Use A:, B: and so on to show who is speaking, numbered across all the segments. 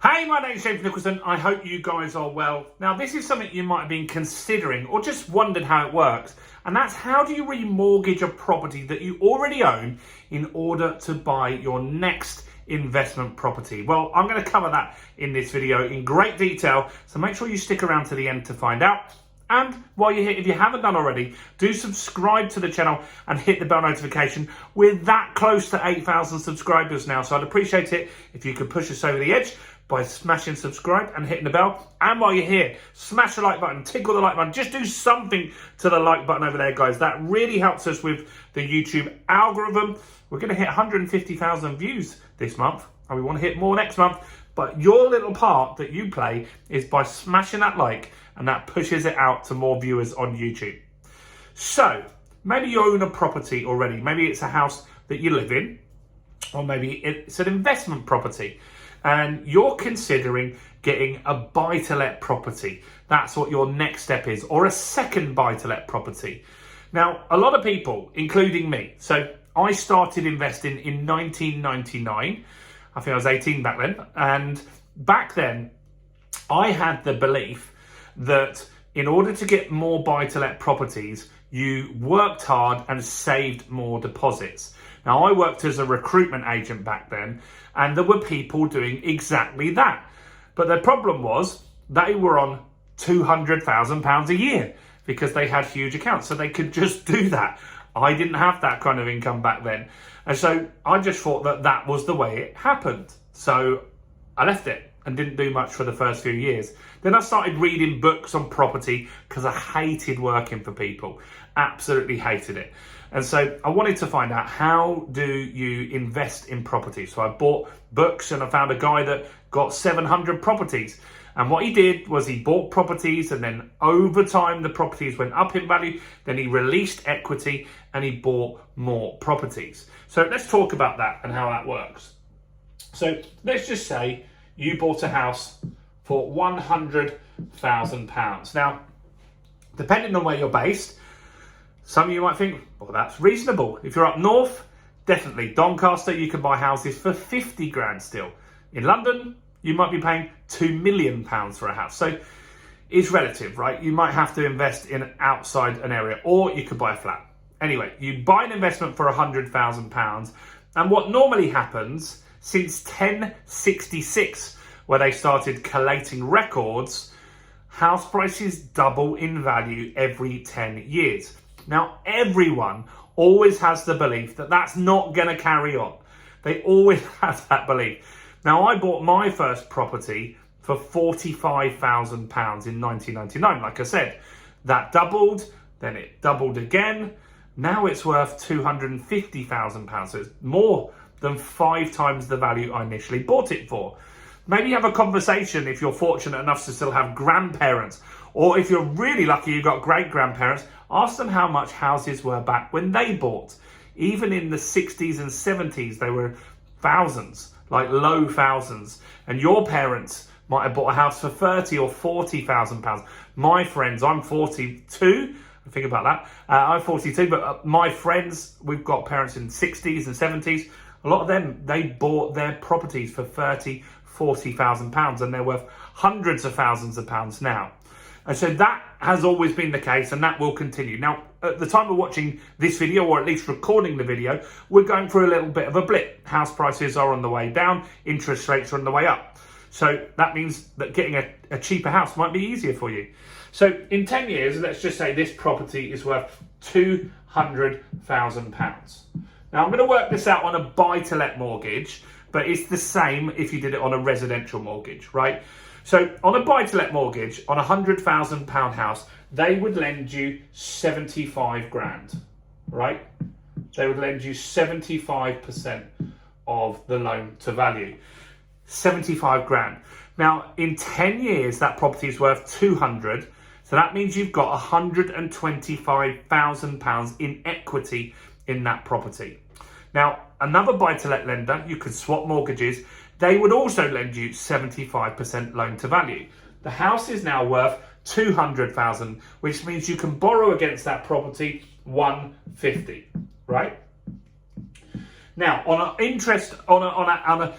A: Hey, my name's James Nicholson. I hope you guys are well. Now, this is something you might have been considering or just wondered how it works. And that's, how do you remortgage a property that you already own in order to buy your next investment property? Well, I'm going to cover that in this video in great detail. So make sure you stick around to the end to find out. And while you're here, if you haven't done already, do subscribe to the channel and hit the bell notification. We're that close to 8,000 subscribers now, so I'd appreciate it if you could push us over the edge by smashing subscribe and hitting the bell. And while you're here, smash the like button, tickle the like button, just do something to the like button over there, guys. That really helps us with the YouTube algorithm. We're going to hit 150,000 views this month, and we want to hit more next month. But your little part that you play is by smashing that like, and that pushes it out to more viewers on YouTube. So maybe you own a property already. Maybe it's a house that you live in, or maybe it's an investment property, and you're considering getting a buy-to-let property. That's what your next step is, or a second buy-to-let property. Now, a lot of people, including me, so I started investing in 1999. I think I was 18 back then. And back then, I had the belief that in order to get more buy-to-let properties, you worked hard and saved more deposits. Now, I worked as a recruitment agent back then, and there were people doing exactly that. But the problem was they were on £200,000 a year because they had huge accounts, so they could just do that. I didn't have that kind of income back then. And so I just thought that that was the way it happened. So I left it and didn't do much for the first few years. Then I started reading books on property because I hated working for people. Absolutely hated it. And so I wanted to find out, how do you invest in property? So I bought books and I found a guy that got 700 properties. And what he did was he bought properties, and then over time the properties went up in value. Then he released equity and he bought more properties. So let's talk about that and how that works. So let's just say you bought a house for £100,000. Now, depending on where you're based, some of you might think, well, that's reasonable. If you're up north, definitely Doncaster, you can buy houses for 50 grand still. In London, you might be paying £2 million for a house. So it's relative, right? You might have to invest in outside an area, or you could buy a flat. Anyway, you buy an investment for £100,000. And what normally happens since 1066, where they started collating records, house prices double in value every 10 years. Now, everyone always has the belief that that's not going to carry on. They always have that belief. Now, I bought my first property for £45,000 in 1999. Like I said, that doubled, then it doubled again. Now it's worth £250,000. So it's more than 5 times the value I initially bought it for. Maybe have a conversation if you're fortunate enough to still have grandparents, or if you're really lucky you've got great-grandparents, ask them how much houses were back when they bought. Even in the 60s and 70s, they were thousands, like low thousands. And your parents might have bought a house for £30,000 or £40,000. My friends, I'm 42, think about that. I'm 42, but my friends, we've got parents in 60s and 70s. A lot of them, they bought their properties for £30,000, £40,000, and they're worth hundreds of thousands of pounds now. And so that has always been the case, and that will continue. Now, at the time of watching this video, or at least recording the video, we're going through a little bit of a blip. House prices are on the way down, interest rates are on the way up. So that means that getting a cheaper house might be easier for you. So in 10 years, let's just say this property is worth £200,000. Now, I'm going to work this out on a buy-to-let mortgage, but it's the same if you did it on a residential mortgage, right? So on a buy-to-let mortgage, on a £100,000 house, they would lend you 75 grand, right? They would lend you 75% of the loan to value. 75 grand. Now, in 10 years, that property is worth 200. So that means you've got £125,000 in equity in that property. Now, another buy-to-let lender, you could swap mortgages. They would also lend you 75% loan to value. The house is now worth 200,000, which means you can borrow against that property 150, right? Now, on a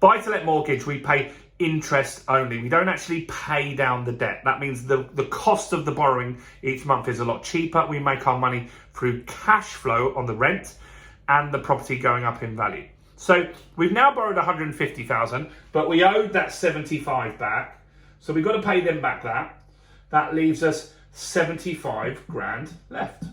A: Buy-to-let mortgage, we pay interest only. We don't actually pay down the debt. That means the cost of the borrowing each month is a lot cheaper. We make our money through cash flow on the rent and the property going up in value. So we've now borrowed 150,000, but we owed that 75 back. So we've got to pay them back that. That leaves us 75 grand left,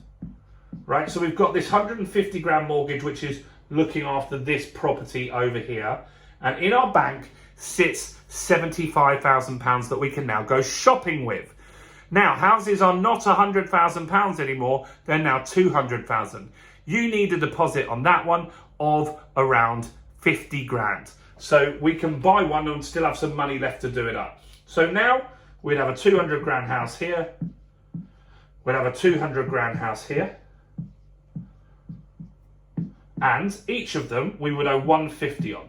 A: right? So we've got this 150 grand mortgage, which is looking after this property over here. And in our bank sits £75,000 that we can now go shopping with. Now, houses are not £100,000 anymore. They're now 200,000. You need a deposit on that one of around 50 grand. So we can buy one and still have some money left to do it up. So now we'd have a 200 grand house here. We'd have a 200 grand house here. And each of them we would owe 150 on.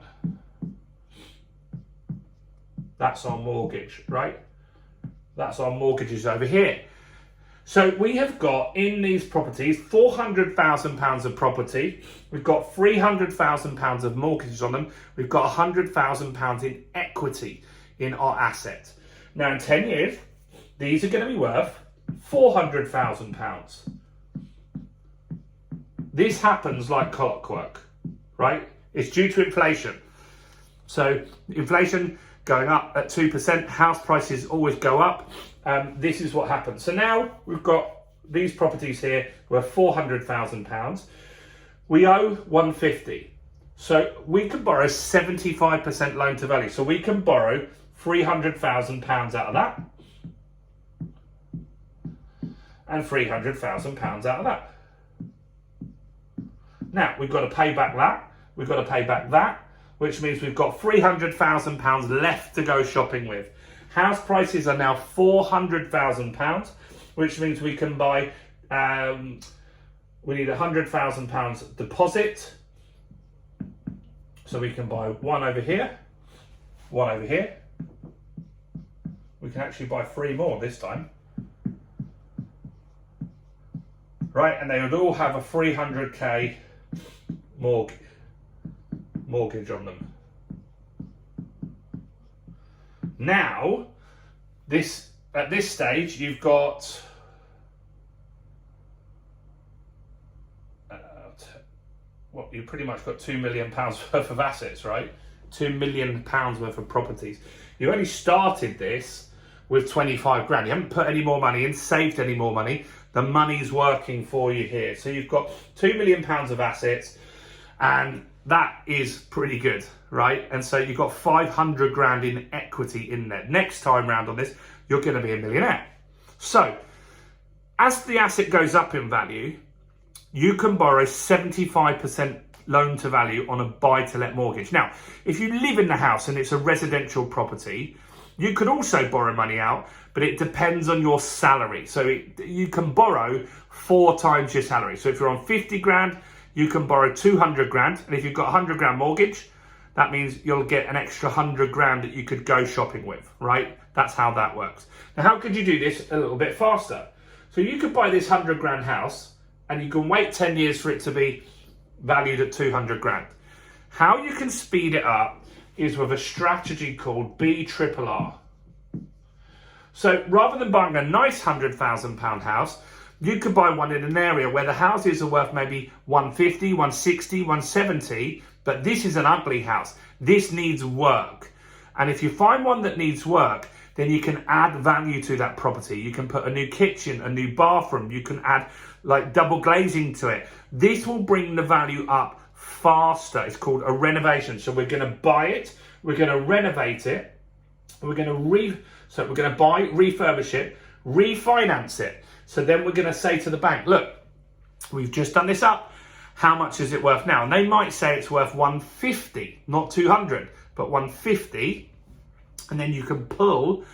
A: That's our mortgage, right? That's our mortgages over here. So we have got in these properties £400,000 of property. We've got £300,000 of mortgages on them. We've got £100,000 in equity in our asset. Now in 10 years, these are going to be worth £400,000. This happens like clockwork, right? It's due to inflation. So inflation going up at 2%, house prices always go up. This is what happens. So now we've got these properties here worth £400,000. We owe 150. So we can borrow 75% loan to value. So we can borrow £300,000 out of that. And £300,000 out of that. Now we've got to pay back that. We've got to pay back that, which means we've got £300,000 left to go shopping with. House prices are now £400,000, which means we can buy, we need £100,000 deposit. So we can buy one over here, one over here. We can actually buy 3 more this time. Right, and they would all have a 300k mortgage on them. Now, at this stage, you've got you pretty much got £2 million worth of assets, right? £2 million worth of properties. You only started this with 25 grand. You haven't put any more money in, saved any more money. The money's working for you here. So you've got £2 million of assets, and that is pretty good, right? And so you've got 500 grand in equity in there. Next time round on this, you're going to be a millionaire. So as the asset goes up in value, you can borrow 75% loan to value on a buy-to-let mortgage. Now, if you live in the house and it's a residential property, you could also borrow money out, but it depends on your salary. So you can borrow 4 times your salary. So if you're on 50 grand, you can borrow 200 grand. And if you've got a 100 grand mortgage, that means you'll get an extra 100 grand that you could go shopping with, right? That's how that works. Now, how could you do this a little bit faster? So you could buy this 100 grand house and you can wait 10 years for it to be valued at 200 grand. How you can speed it up is with a strategy called BRRR. So rather than buying a nice £100,000 house, you could buy one in an area where the houses are worth maybe 150, 160, 170, but this is an ugly house. This needs work. And if you find one that needs work, then you can add value to that property. You can put a new kitchen, a new bathroom, you can add like double glazing to it. This will bring the value up faster. It's called a renovation. So we're going to buy it, we're going to renovate it, we're going to buy, refurbish it, refinance it. So then we're going to say to the bank, look, we've just done this up. How much is it worth now? And they might say it's worth 150, not 200, but 150. And then you can pull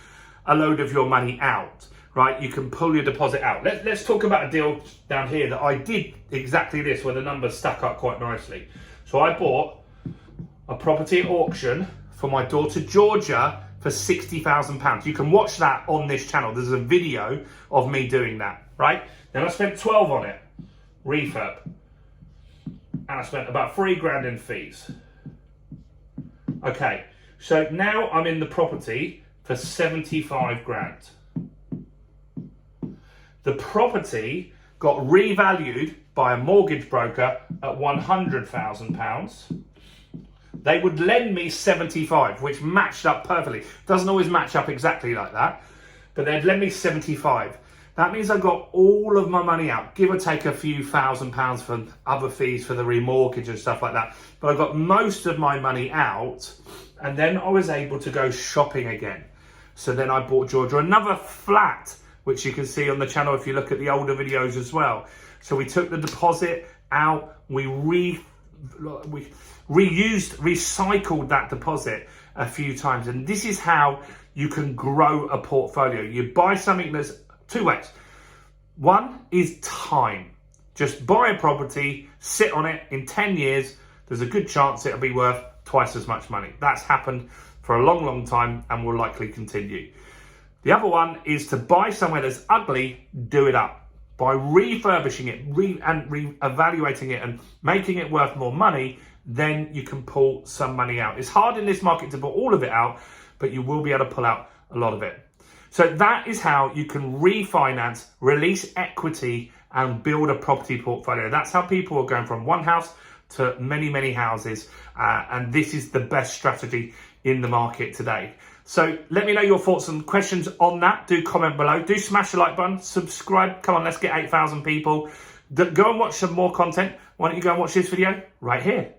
A: a load of your money out, right? You can pull your deposit out. Let's talk about a deal down here that I did exactly this, where the numbers stack up quite nicely. So I bought a property at auction for my daughter Georgia for £60,000. You can watch that on this channel. There's a video of me doing that, right? Then I spent 12 on it, refurb. And I spent about 3 grand in fees. Okay, so now I'm in the property for 75 grand. The property got revalued by a mortgage broker at £100,000. They would lend me 75, which matched up perfectly. Doesn't always match up exactly like that, but they'd lend me 75. That means I got all of my money out, give or take a few £1,000s for other fees for the remortgage and stuff like that. But I got most of my money out, and then I was able to go shopping again. So then I bought Georgia another flat, which you can see on the channel if you look at the older videos as well. So we took the deposit out, we recycled that deposit a few times. And this is how you can grow a portfolio. You buy something that's two ways. One is time. Just buy a property, sit on it. In 10 years, there's a good chance it'll be worth twice as much money. That's happened for a long, long time and will likely continue. The other one is to buy somewhere that's ugly, do it up. By refurbishing it and re-evaluating it and making it worth more money, then you can pull some money out. It's hard in this market to pull all of it out, but you will be able to pull out a lot of it. So that is how you can refinance, release equity, and build a property portfolio. That's how people are going from one house to many, many houses. And this is the best strategy in the market today. So let me know your thoughts and questions on that. Do comment below. Do smash the like button. Subscribe. Come on, let's get 8,000 people. Go and watch some more content. Why don't you go and watch this video right here?